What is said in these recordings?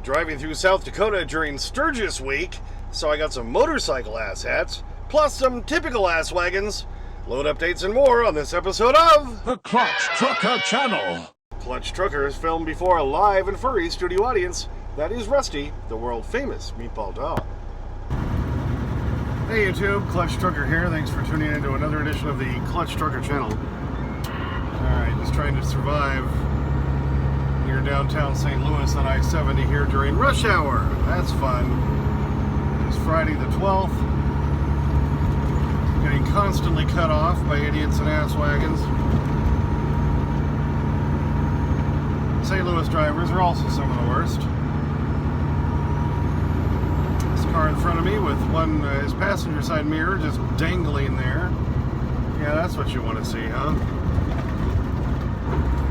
driving through South Dakota during Sturgis Week, so I got some motorcycle ass hats, plus some typical ass wagons. Load updates and more on this episode of The Clutch Trucker Channel. Clutch Trucker is filmed before a live and furry studio audience. That is Rusty, the world-famous meatball dog. Hey YouTube, Clutch Trucker here. Thanks for tuning in to another edition of the Clutch Trucker Channel. Alright, just trying to survive near downtown St. Louis on I-70 here during rush hour. That's fun. It's Friday the 12th. Getting constantly cut off by idiots and Ass-Wagons. St. Louis drivers are also some of the worst. This car in front of me with his passenger side mirror just dangling there. Yeah, that's what you want to see, huh?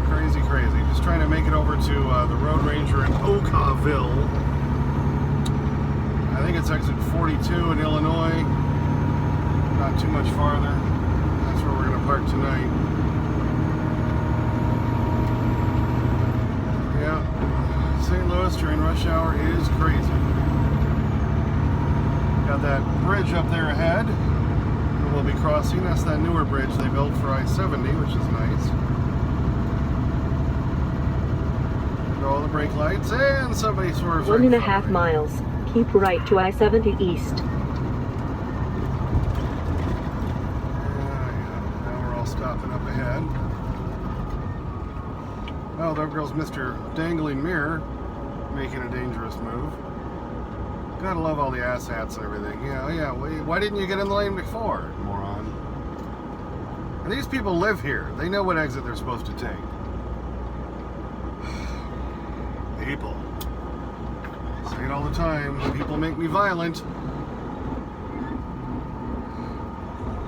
Crazy, crazy. Just trying to make it over to the Road Ranger in Okawville. I think it's exit 42 in Illinois. Not too much farther. That's where we're going to park tonight. Yeah, St. Louis during rush hour is crazy. Got that bridge up there ahead that we'll be crossing. That's that newer bridge they built for I-70, which is nice. All the brake lights, and somebody swerves right in front of me. 1.5 miles. Keep right to I-70 east. Yeah, now we're all stopping up ahead. Oh, there goes Mr. Dangling Mirror, making a dangerous move. Gotta love all the ass hats and everything. Yeah, why didn't you get in the lane before, moron? And these people live here. They know what exit they're supposed to take. People. I say it all the time. People make me violent.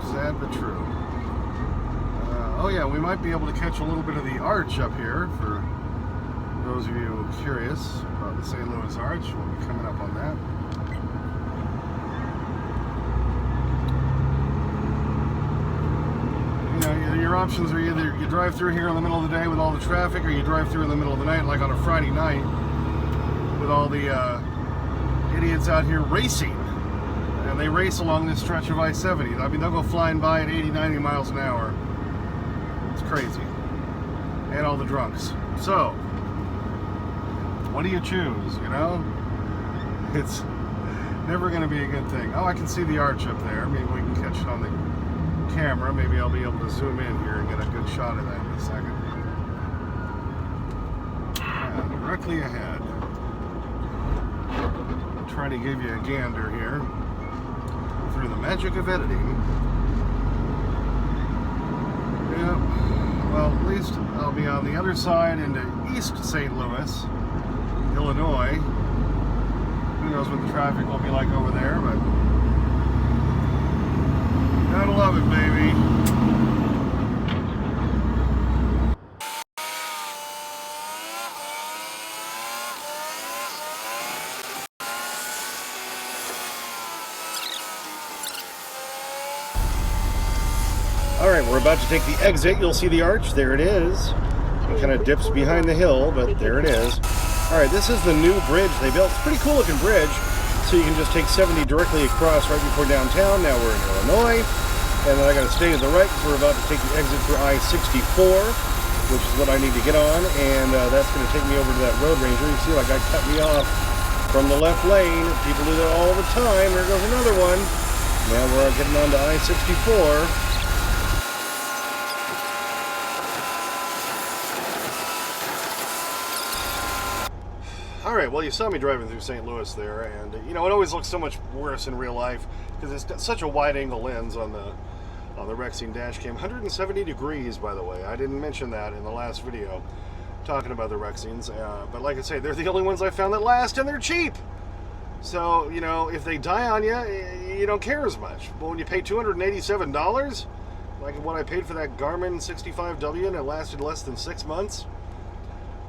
Sad but true. Oh yeah, we might be able to catch a little bit of the arch up here for those of you curious about the St. Louis Arch. We'll be coming up on that. Your options are either you drive through here in the middle of the day with all the traffic, or you drive through in the middle of the night, like on a Friday night, with all the idiots out here racing. And they race along this stretch of I-70. I mean, they'll go flying by at 80, 90 miles an hour. It's crazy. And all the drunks. So, what do you choose, you know? It's never going to be a good thing. Oh, I can see the arch up there. Maybe we can catch it on the camera. Maybe I'll be able to zoom in here and get a good shot of that in a second. And directly ahead. I'll try to give you a gander here through the magic of editing. Yeah, well, at least I'll be on the other side into East St. Louis, Illinois. Who knows what the traffic will be like over there, but gotta love it, baby. Alright, we're about to take the exit. You'll see the arch. There it is. It kind of dips behind the hill, but there it is. Alright, this is the new bridge they built. It's a pretty cool looking bridge. So you can just take 70 directly across right before downtown. Now we're in Illinois. And then I got to stay to the right because we're about to take the exit for I-64, which is what I need to get on. And that's going to take me over to that Road Ranger. You see, like, I cut me off from the left lane. People do that all the time. There goes another one. Now we're getting on to I-64. Alright, well, you saw me driving through St. Louis there, and you know, it always looks so much worse in real life because it's got such a wide-angle lens on the Rexing dash cam. 170 degrees, by the way. I didn't mention that in the last video talking about the Rexings, but like I say, they're the only ones I found that last, and they're cheap. So, you know, if they die on you, you don't care as much. But when you pay $287, like what I paid for that Garmin 65W, and it lasted less than 6 months,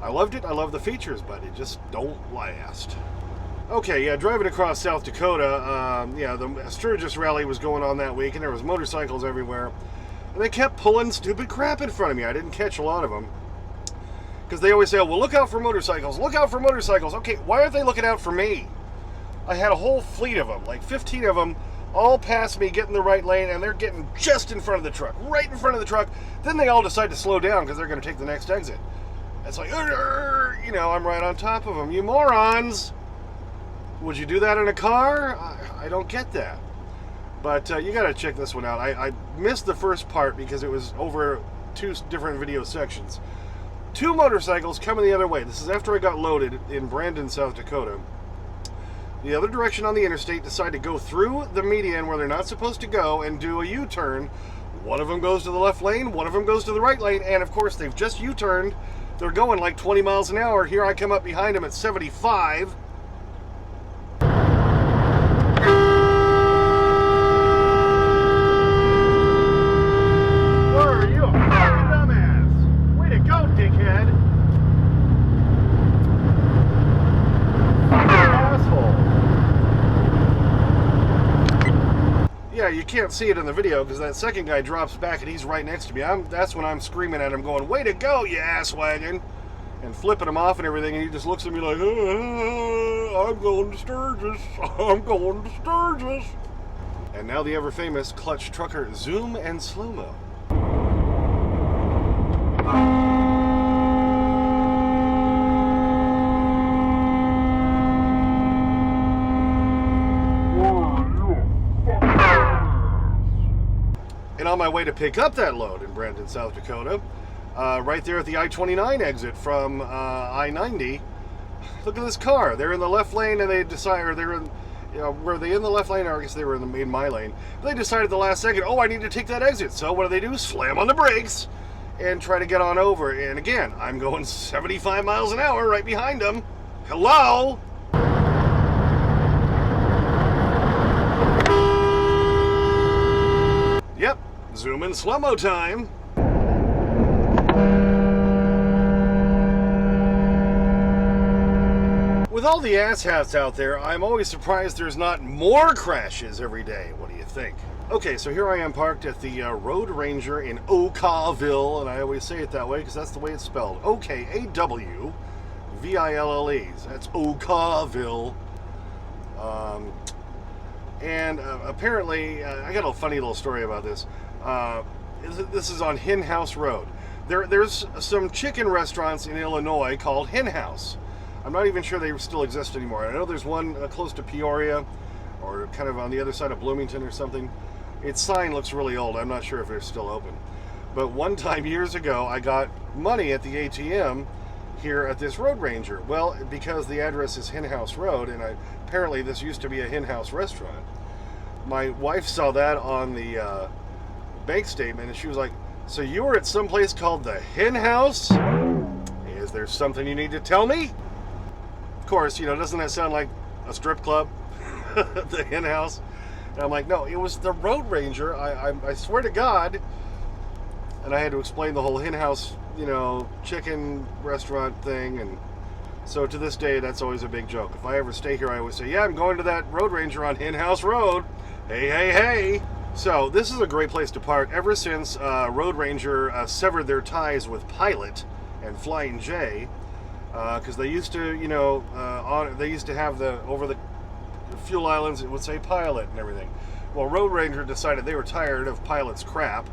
I loved it. I love the features, but it just don't last. Okay, yeah, driving across South Dakota, yeah, the Sturgis rally was going on that week, and there was motorcycles everywhere. And they kept pulling stupid crap in front of me. I didn't catch a lot of them. Because they always say, oh, well, look out for motorcycles, look out for motorcycles. Okay, why aren't they looking out for me? I had a whole fleet of them, like 15 of them, all pass me, get in the right lane, and they're getting just in front of the truck, right in front of the truck. Then they all decide to slow down because they're going to take the next exit. It's like, you know, I'm right on top of them. You morons! Would you do that in a car? I don't get that. But you got to check this one out. I missed the first part because it was over 2 different video sections. 2 motorcycles coming the other way. This is after I got loaded in Brandon, South Dakota. The other direction on the interstate decide to go through the median where they're not supposed to go and do a U-turn. One of them goes to the left lane, one of them goes to the right lane, and of course they've just U-turned. They're going like 20 miles an hour. Here I come up behind them at 75. Where are you? Dumbass. Way to go, dickhead. Yeah, you can't see it in the video because that second guy drops back and he's right next to me. That's when I'm screaming at him going, way to go, you ass-wagon, and flipping him off and everything, and he just looks at me like, I'm going to Sturgis, I'm going to Sturgis. And now the ever-famous clutch trucker zoom and slow-mo. On my way to pick up that load in Brandon, South Dakota, right there at the I-29 exit from I-90, look at this car. They're in the left lane and they decide, or they're in, you know, were they in the left lane, or I guess they were in my lane. They decided the last second, oh, I need to take that exit. So what do? Slam on the brakes and try to get on over. And again, I'm going 75 miles an hour right behind them. Hello? Yep. Zoom in slow-mo time. With all the asshats out there, I'm always surprised there's not more crashes every day. What do you think? Okay, so here I am parked at the Road Ranger in Okawville, and I always say it that way because that's the way it's spelled. O-K-A-W-V-I-L-L-E. That's Okawville. Apparently, I got a funny little story about this. This is on Hen House Road. There's some chicken restaurants in Illinois called Hen House. I'm not even sure they still exist anymore. I know there's one close to Peoria, or kind of on the other side of Bloomington or something. Its sign looks really old. I'm not sure if they're still open. But one time years ago, I got money at the ATM here at this Road Ranger. Well, because the address is Hen House Road, and apparently this used to be a Hen House restaurant. My wife saw that on the bank statement, and she was like, so you were at some place called the Hen House? Is there something you need to tell me? Of course, you know, doesn't that sound like a strip club? The Hen House? And I'm like, no, it was the Road Ranger. I swear to God. And I had to explain the whole Hen House, you know, chicken restaurant thing. And so to this day, that's always a big joke. If I ever stay here, I always say, yeah, I'm going to that Road Ranger on Hen House Road. Hey, hey, hey. So this is a great place to park. Ever since Road Ranger severed their ties with Pilot and Flying J, because they used to, you know, they used to have over the fuel islands, it would say Pilot and everything. Well, Road Ranger decided they were tired of Pilot's crap,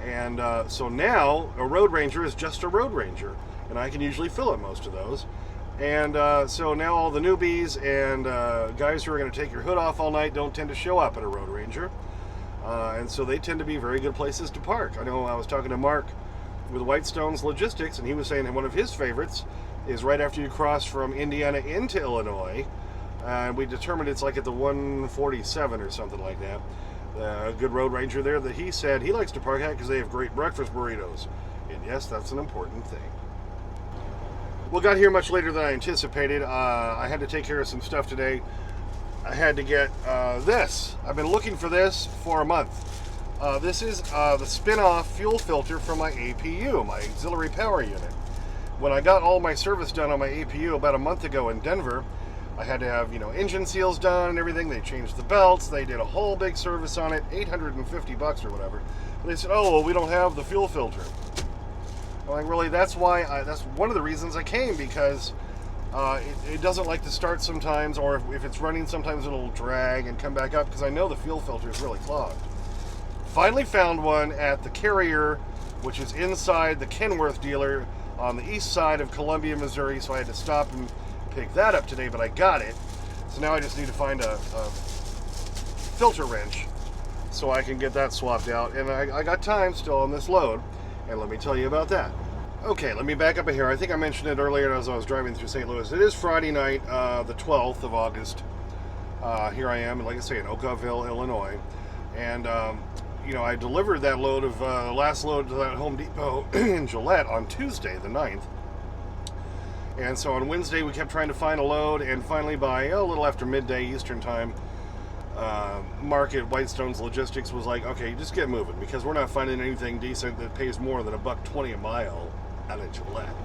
and so now a Road Ranger is just a Road Ranger, and I can usually fill up most of those. And so now all the newbies and guys who are going to take your hood off all night don't tend to show up at a Road Ranger. And so they tend to be very good places to park. I know I was talking to Mark with Whitestones Logistics, and he was saying that one of his favorites is right after you cross from Indiana into Illinois. And we determined it's like at the 147 or something like that. A good Road Ranger there that he said he likes to park at because they have great breakfast burritos. And yes, that's an important thing. Well, got here much later than I anticipated. I had to take care of some stuff today. I had to get this. I've been looking for this for a month. This is the spin-off fuel filter from my APU, my auxiliary power unit. When I got all my service done on my APU about a month ago in Denver, I had to have, you know, engine seals done and everything. They changed the belts. They did a whole big service on it, $850 or whatever. And they said, oh, well, we don't have the fuel filter. I'm like, really, that's one of the reasons I came, because it doesn't like to start sometimes, or if it's running, sometimes it'll drag and come back up, because I know the fuel filter is really clogged. Finally found one at the Carrier, which is inside the Kenworth dealer on the east side of Columbia, Missouri, so I had to stop and pick that up today, but I got it. So now I just need to find a filter wrench so I can get that swapped out, and I got time still on this load, and let me tell you about that. Okay, let me back up here. I think I mentioned it earlier as I was driving through St. Louis. It is Friday night, the 12th of August. Here I am, like I say, in Oakville, Illinois, and you know, I delivered that load of last load to that Home Depot in Gillette on Tuesday, the 9th. And so on Wednesday, we kept trying to find a load, and finally by a little after midday Eastern time, Mark at Whitestones Logistics was like, okay, just get moving, because we're not finding anything decent that pays more than $1.20 a mile out of Gillette.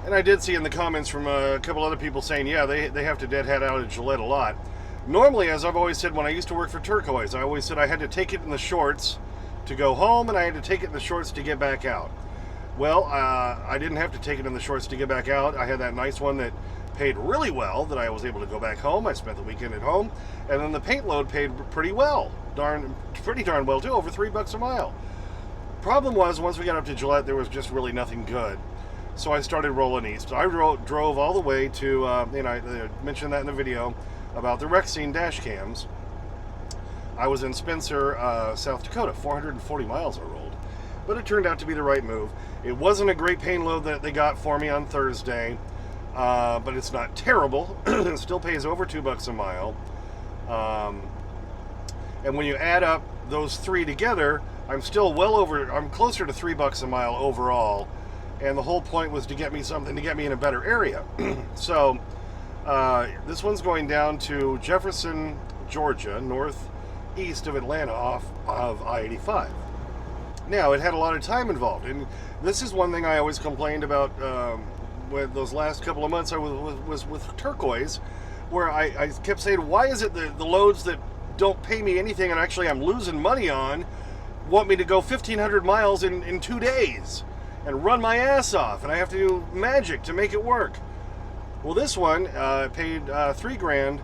And I did see in the comments from a couple other people saying, yeah, they have to deadhead out at Gillette a lot. Normally, as I've always said, when I used to work for Turquoise, I always said I had to take it in the shorts to go home, and I had to take it in the shorts to get back out. Well, I didn't have to take it in the shorts to get back out. I had that nice one that paid really well, that I was able to go back home. I spent the weekend at home, and then the paint load paid pretty well, pretty darn well too, over $3 a mile. Problem was, once we got up to Gillette, there was just really nothing good. So I started rolling east. I drove all the way to, I mentioned that in the video about the Rexine dash cams. I was in Spencer, South Dakota, 440 miles I rolled. But it turned out to be the right move. It wasn't a great paint load that they got for me on Thursday, but it's not terrible. It still pays over $2 a mile. And when you add up those three together, I'm still I'm closer to $3 a mile overall. And the whole point was to get me something to get me in a better area. So this one's going down to Jefferson, Georgia, northeast of Atlanta, off of I-85. Now, it had a lot of time involved, and this is one thing I always complained about with those last couple of months I was with Turquoise, where I kept saying, why is it the loads that don't pay me anything and actually I'm losing money on want me to go 1,500 miles in 2 days and run my ass off, and I have to do magic to make it work? Well, this one paid $3,000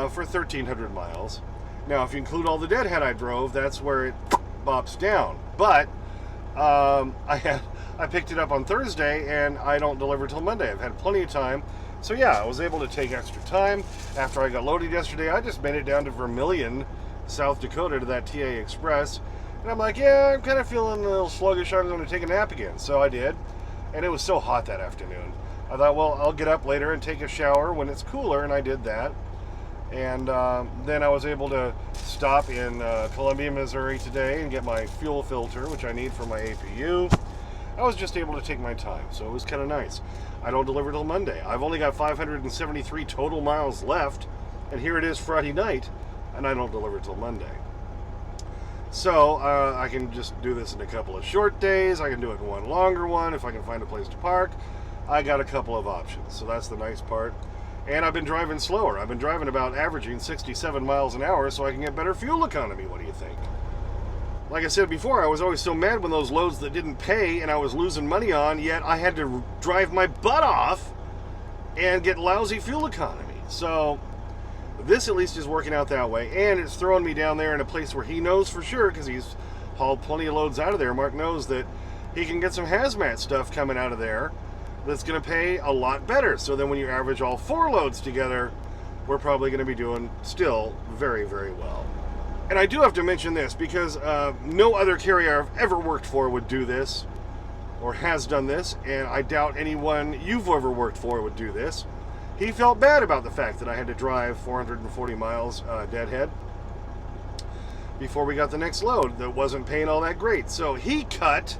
for 1,300 miles. Now, if you include all the deadhead I drove, that's where it bops down. But I picked it up on Thursday, and I don't deliver till Monday. I've had plenty of time. So yeah, I was able to take extra time. After I got loaded yesterday, I just made it down to Vermillion, South Dakota, to that TA Express. And I'm like, yeah, I'm kind of feeling a little sluggish. I'm going to take a nap again. So I did. And it was so hot that afternoon. I thought, well, I'll get up later and take a shower when it's cooler, and I did that. And then I was able to stop in Columbia, Missouri today and get my fuel filter, which I need for my APU. I was just able to take my time, so it was kind of nice. I don't deliver till Monday. I've only got 573 total miles left, and here it is Friday night, and I don't deliver till Monday. So I can just do this in a couple of short days. I can do it in one longer one if I can find a place to park. I got a couple of options, so that's the nice part. And I've been driving slower. I've been driving about averaging 67 miles an hour so I can get better fuel economy. What do you think? Like I said before, I was always so mad when those loads that didn't pay and I was losing money on, yet I had to drive my butt off and get lousy fuel economy. So this at least is working out that way, and it's throwing me down there in a place where he knows for sure, because he's hauled plenty of loads out of there. Mark knows that he can get some hazmat stuff coming out of there that's going to pay a lot better. So then when you average all 4 loads together, we're probably going to be doing still very, very well. And I do have to mention this, because no other carrier I've ever worked for would do this, or has done this, and I doubt anyone you've ever worked for would do this. He felt bad about the fact that I had to drive 440 miles deadhead before we got the next load that wasn't paying all that great. So he cut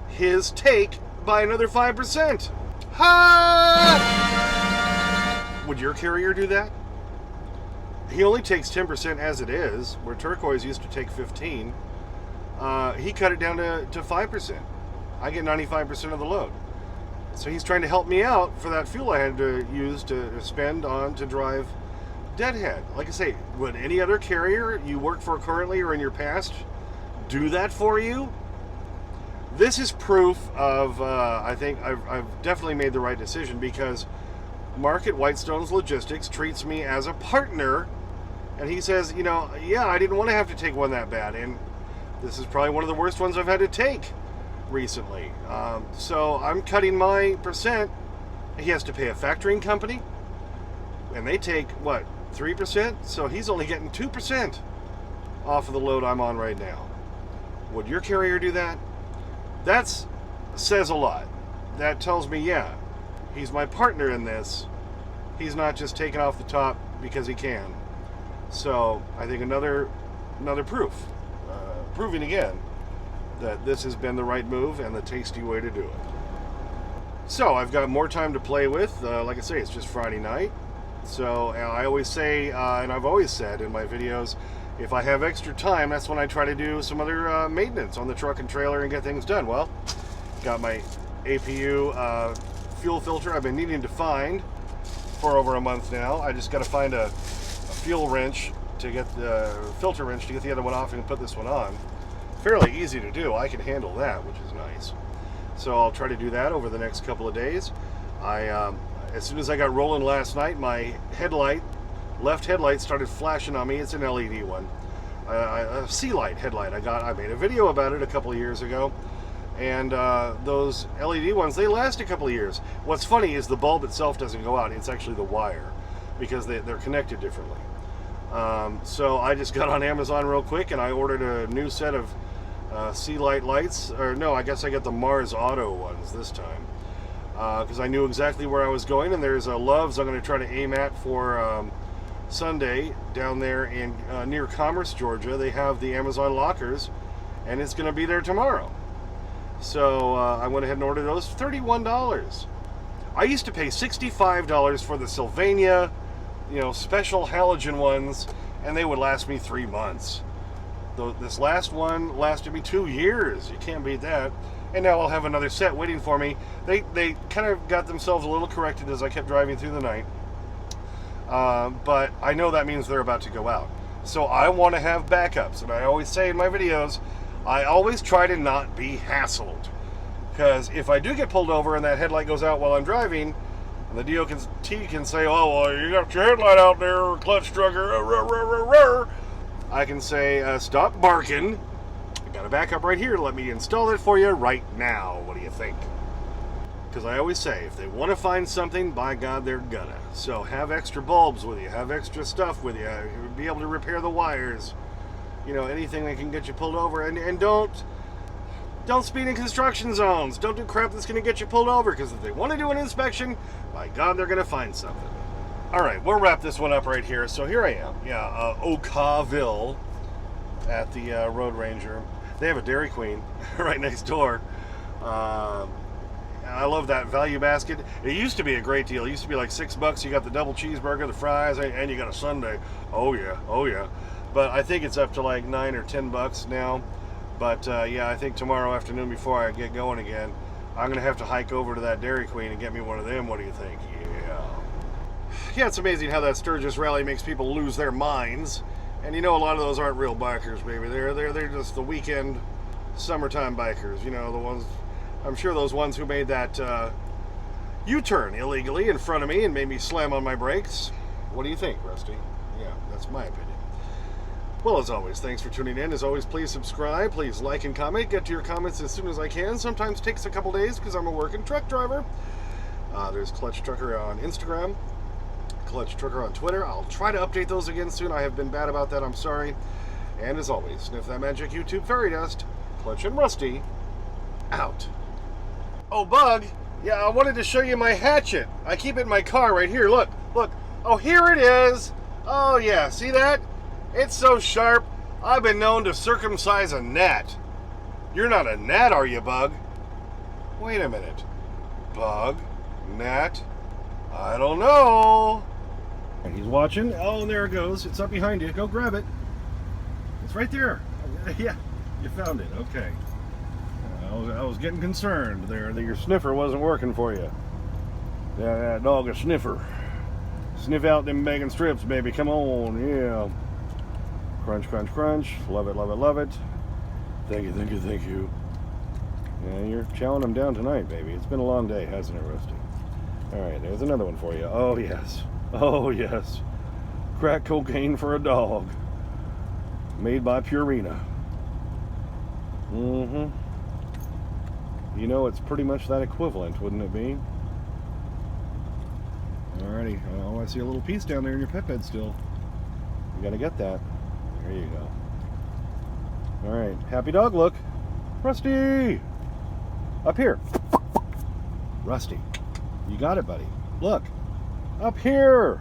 his take by another 5%. Ha! Would your carrier do that? He only takes 10% as it is, where Turquoise used to take 15. He cut it down to 5%. I get 95% of the load. So he's trying to help me out for that fuel I had to use to spend on to drive deadhead. Like I say, would any other carrier you work for currently or in your past do that for you? this is proof of, I think I've definitely made the right decision, because Mark at Whitestones Logistics treats me as a partner, and he says, you know, yeah, I didn't want to have to take one that bad, and this is probably one of the worst ones I've had to take recently. So I'm cutting my percent. He has to pay a factoring company, and they take, what, 3%? So he's only getting 2% off of the load I'm on right now. Would your carrier do that? That says a lot. That tells me, yeah, he's my partner in this. He's not just taking off the top because he can. So I think another proof, proving again that this has been the right move and the tasty way to do it. So I've got more time to play with. Like I say, it's just Friday night. So I always say, and I've always said in my videos, if I have extra time, that's when I try to do some other maintenance on the truck and trailer and get things done. Well, got my APU fuel filter I've been needing to find for over a month now. I just got to find a fuel wrench to get the filter wrench to get the other one off and put this one on. Fairly easy to do. I can handle that, which is nice. So I'll try to do that over the next couple of days. As soon as I got rolling last night, my left headlight started flashing on me. It's an LED one, a sea light headlight. I made a video about it a couple of years ago, and those LED ones, they last a couple of years. What's funny is the bulb itself doesn't go out. It's actually the wire, because they're connected differently. So I just got on Amazon real quick and I ordered a new set of sea light lights, or no, I guess I got the Mars Auto ones this time, because I knew exactly where I was going. And there's a Love's I'm going to try to aim at for Sunday down there in near Commerce, Georgia. They have the Amazon lockers, and it's going to be there tomorrow. So I went ahead and ordered those. $31. I used to pay $65 for the Sylvania, special halogen ones, and they would last me 3 months. This last one lasted me 2 years. You can't beat that. And now I'll have another set waiting for me. They kind of got themselves a little corrected as I kept driving through the night. But I know that means they're about to go out. So I want to have backups. And I always say in my videos, I always try to not be hassled. Because if I do get pulled over and that headlight goes out while I'm driving, and the DOT can say, oh, well, you got your headlight out there, clutch trucker, I can say, stop barking. I got a backup right here. Let me install it for you right now. What do you think? Because I always say, if they want to find something, by God, they're gonna. So have extra bulbs with you. Have extra stuff with you. Be able to repair the wires. Anything that can get you pulled over. And don't speed in construction zones. Don't do crap that's going to get you pulled over. Because if they want to do an inspection, by God, they're going to find something. All right, we'll wrap this one up right here. So here I am. Yeah, Okaville at the Road Ranger. They have a Dairy Queen right next door. I love that value basket. It used to be a great deal. It used to be like $6. You got the double cheeseburger, the fries, and you got a sundae. Oh yeah. But I think it's up to like $9 or $10 now. But yeah, I think tomorrow afternoon before I get going again, I'm gonna have to hike over to that Dairy Queen and get me one of them. What do you think? Yeah, it's amazing how that Sturgis rally makes people lose their minds. And a lot of those aren't real bikers, baby. They're just the weekend summertime bikers. The ones, I'm sure those ones who made that U-turn illegally in front of me and made me slam on my brakes. What do you think, Rusty? Yeah, that's my opinion. Well, as always, thanks for tuning in. As always, please subscribe, please like and comment. Get to your comments as soon as I can. Sometimes takes a couple days because I'm a working truck driver. There's Clutch Trucker on Instagram, Clutch Trucker on Twitter. I'll try to update those again soon. I have been bad about that. I'm sorry. And as always, sniff that magic YouTube fairy dust. Clutch and Rusty, out. Oh, Bug. Yeah, I wanted to show you my hatchet. I keep it in my car right here. Look. Oh, here it is. Oh, yeah. See that? It's so sharp, I've been known to circumcise a gnat. You're not a gnat, are you, Bug? Wait a minute. Bug? Gnat? I don't know. He's watching. Oh, there it goes. It's up behind you. Go grab it. It's right there. Yeah, you found it. Okay. I was getting concerned there that your sniffer wasn't working for you. Yeah, that dog a sniffer. Sniff out them bacon strips, baby. Come on. Yeah. Crunch, crunch, crunch. Love it, love it, love it. Thank you. Yeah, you're chowing them down tonight, baby. It's been a long day, hasn't it, Rusty? All right, there's another one for you. Oh, yes. Oh, yes. Crack cocaine for a dog. Made by Purina. Mm-hmm. You know, it's pretty much that equivalent, wouldn't it be? Alrighty. Oh, I see a little piece down there in your pet bed still. You gotta get that. There you go. Alright. Happy dog look. Rusty! Up here. Rusty. You got it, buddy. Look. Up here!